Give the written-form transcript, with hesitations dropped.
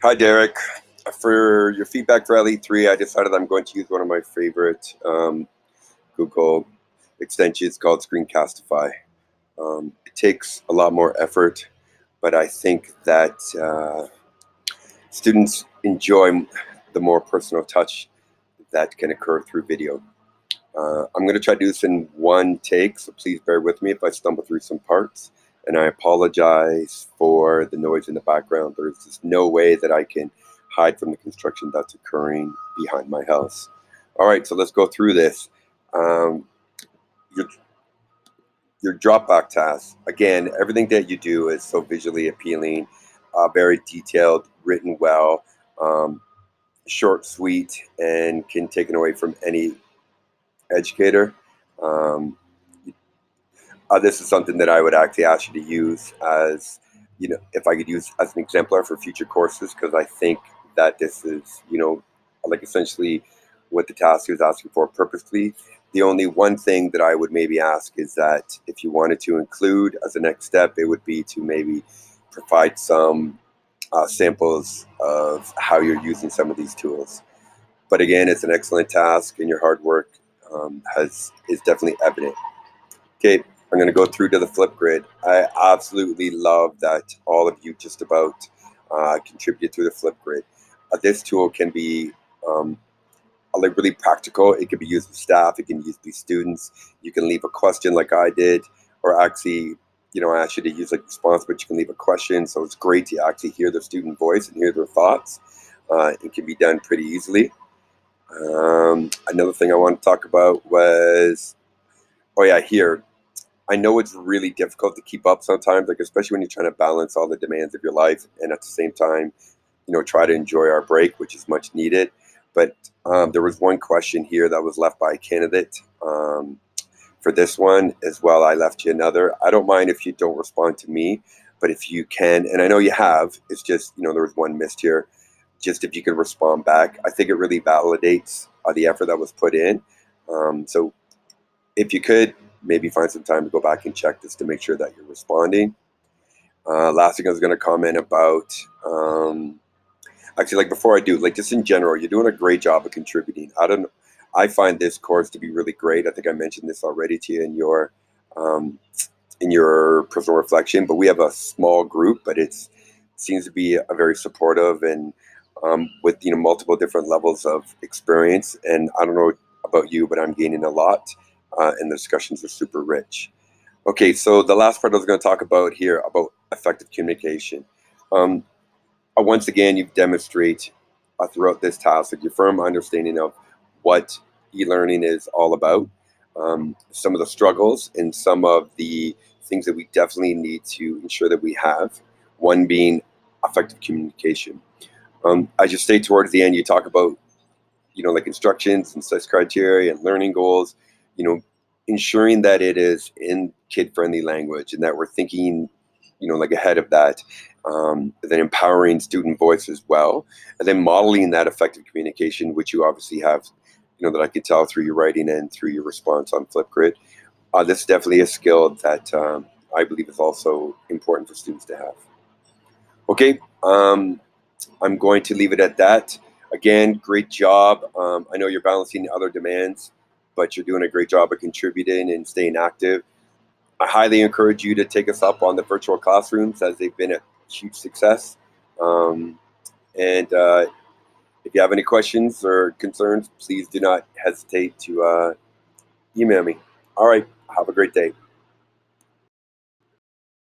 Hi, Derek. For your feedback for LE3, I decided I'm going to use one of my favorite Google extensions called Screencastify. It takes a lot more effort, but I think that students enjoy the more personal touch that can occur through video. I'm going to try to do this in one take, so please bear with me if I stumble through some parts. And I apologize for the noise in the background. There's just no way that I can hide from the construction that's occurring behind my house. All right, so let's go through this. Um, your, your Dropbox task. Again, everything that you do is so visually appealing, very detailed, written well, um, short, sweet, and can take it away from any educator. Um, this is something that I would actually ask you to use as, if I could use as an exemplar for future courses, because I think that this is, like essentially what the task is asking for purposely. The only one thing that I would maybe ask is that if you wanted to include as a next step, it would be to maybe provide some samples of how you're using some of these tools. But again, it's an excellent task, and your hard work is definitely evident. Okay, I'm going to go through to the Flipgrid. I absolutely love that all of you just about contribute to the Flipgrid. This tool can be like really practical. It can be used with staff. It can be used with students. You can leave a question like I did, or actually, I asked you to use like response, but you can leave a question. So it's great to actually hear the student voice and hear their thoughts. It can be done pretty easily. Another thing I want to talk about was, oh yeah, here. I know it's really difficult to keep up sometimes, like especially when you're trying to balance all the demands of your life and at the same time, try to enjoy our break, which is much needed. But there was one question here that was left by a candidate for this one as well. I left you another. I don't mind if you don't respond to me, but if you can, and I know you have, it's just, there was one missed here. Just if you could respond back, I think it really validates the effort that was put in. So if you could, maybe find some time to go back and check this to make sure that you're responding. Last thing I was going to comment about, actually, like before I do, like just in general, you're doing a great job of contributing. I find this course to be really great. I think I mentioned this already to you um, in your personal reflection. But we have a small group, but it seems to be a very supportive and with multiple different levels of experience. And I don't know about you, but I'm gaining a lot, and the discussions are super rich. Okay, so the last part I was going to talk about here about effective communication. Um, Once again, you've demonstrated throughout this task that your firm understanding of what e-learning is all about, some of the struggles and some of the things that we definitely need to ensure that we have. One being effective communication. As you state towards the end, you talk about like instructions and success criteria and learning goals. You know, ensuring that it is in kid-friendly language and that we're thinking like ahead of that, then empowering student voice as well, and then modeling that effective communication, which you obviously have, that I could tell through your writing and through your response on Flipgrid. This is definitely a skill that I believe is also important for students to have. Okay, I'm going to leave it at that. Again, great job. I know you're balancing other demands, but you're doing a great job of contributing and staying active. I highly encourage you to take us up on the virtual classrooms as they've been a huge success. Um, and if you have any questions or concerns, please do not hesitate to email me. All right. Have a great day.